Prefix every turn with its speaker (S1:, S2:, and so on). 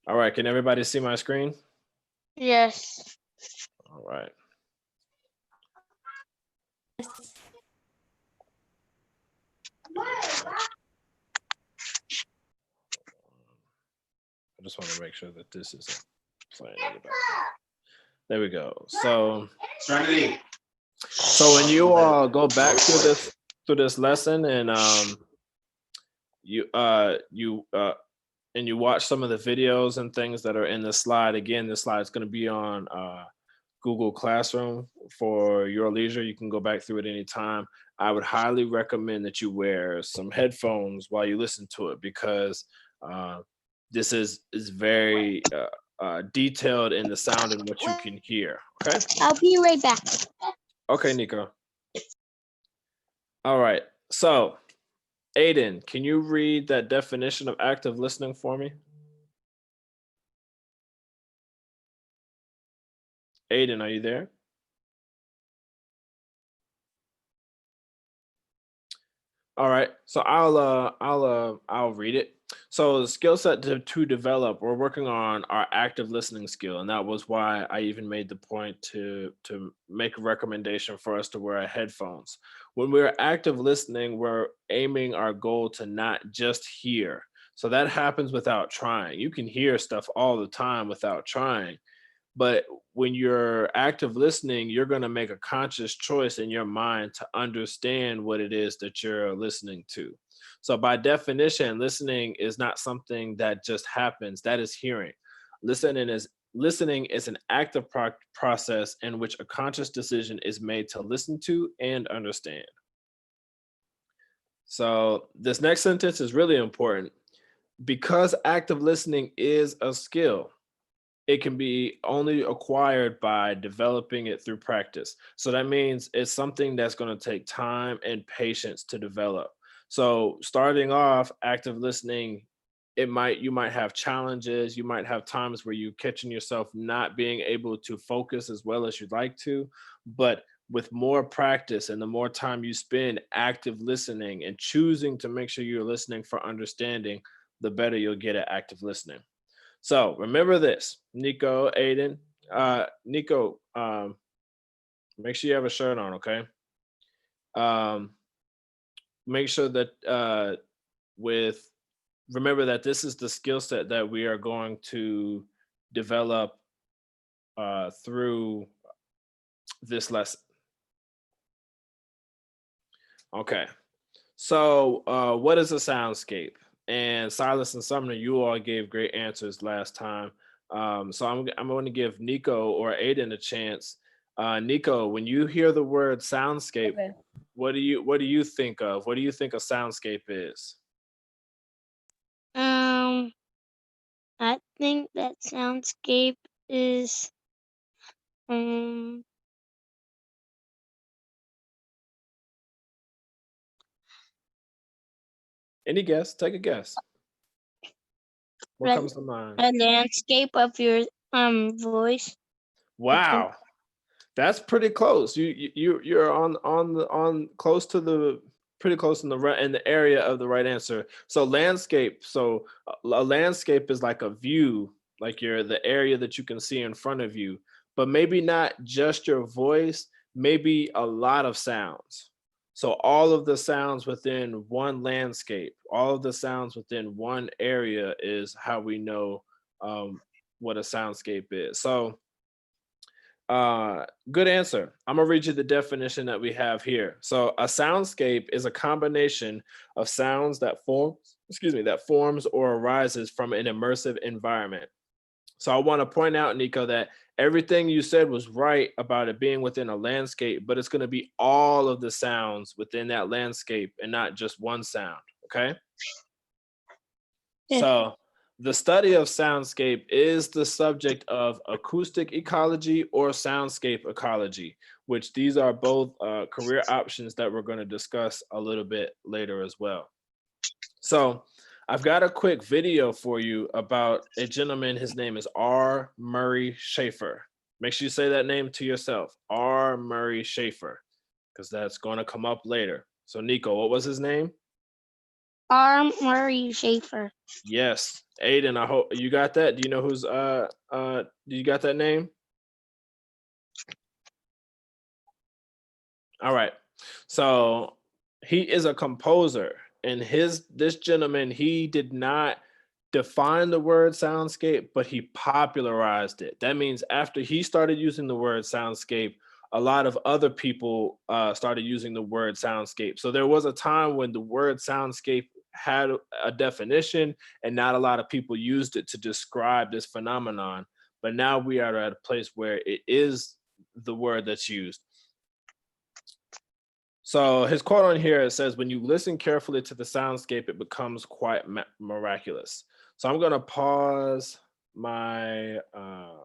S1: All right, can everybody see my screen?
S2: Yes.
S1: All right. I just want to make sure that this isn't playing in the background. There we go. So when you go back through this lesson and you and you watch some of the videos and things that are in the slide, again, this slide is going to be on Google Classroom for your leisure. You can go back through it anytime. I would highly recommend that you wear some headphones while you listen to it, because this is very detailed in the sound and what you can hear. Okay.
S2: I'll be right back.
S1: Okay, Nico. All right. So, Aiden, can you read that definition of active listening for me? Aiden, are you there? All right. So I'll read it. So the skill set to develop, we're working on our active listening skill, and that was why I even made the point to make a recommendation for us to wear our headphones. When we're active listening, we're aiming our goal to not just hear. So that happens without trying. You can hear stuff all the time without trying. But when you're active listening, you're going to make a conscious choice in your mind to understand what it is that you're listening to. So, by definition, listening is not something that just happens, that is hearing. Listening is an active process in which a conscious decision is made to listen to and understand. So, this next sentence is really important. Because active listening is a skill, it can be only acquired by developing it through practice. So that means it's something that's going to take time and patience to develop. So starting off active listening, you might have challenges, you might have times where you catching yourself not being able to focus as well as you'd like to, but with more practice and the more time you spend active listening and choosing to make sure you're listening for understanding, the better you'll get at active listening. So remember this, Nico, Aiden. Nico, make sure you have a shirt on, okay? Um, make sure that with remember that this is the skill set that we are going to develop through this lesson. Okay. So what is a soundscape? And Silas and Sumner, you all gave great answers last time. So I'm going to give Nico or Aiden a chance. Nico, when you hear the word soundscape,
S3: Okay.
S1: what do you think of? What do you think a soundscape is?
S2: I think that soundscape is um
S1: Any guess? Take a guess. What
S2: like
S1: comes to mind?
S2: a landscape of your voice. I think.
S1: Wow, that's pretty close. You're on close to the pretty close in the right in the area of the right answer. So landscape. So a landscape is like a view, like you're the area that you can see in front of you, but maybe not just your voice. Maybe a lot of sounds. So all of the sounds within one landscape, all of the sounds within one area is how we know what a soundscape is. So good answer. I'm gonna read you the definition that we have here. So a soundscape is a combination of sounds that forms or arises from an immersive environment. So I want to point out, Nico, that everything you said was right about it being within a landscape, but it's going to be all of the sounds within that landscape and not just one sound. Okay.
S2: Yeah.
S1: So the study of soundscape is the subject of acoustic ecology or soundscape ecology, which these are both career options that we're going to discuss a little bit later as well. So I've got a quick video for you about a gentleman. His name is R. Murray Schafer. Make sure you say that name to yourself, R. Murray Schafer, because that's going to come up later. So Nico, what was his name?
S2: R. Murray Schafer.
S1: Yes, Aiden, I hope you got that. Do you know who's do you got that name? All right. So he is a composer, and this gentleman, he did not define the word soundscape, but he popularized it. That means after he started using the word soundscape, a lot of other people started using the word soundscape. So there was a time when the word soundscape had a definition, and not a lot of people used it to describe this phenomenon. But now we are at a place where it is the word that's used. So his quote on here, it says, "When you listen carefully to the soundscape, it becomes quite miraculous." So I'm gonna pause my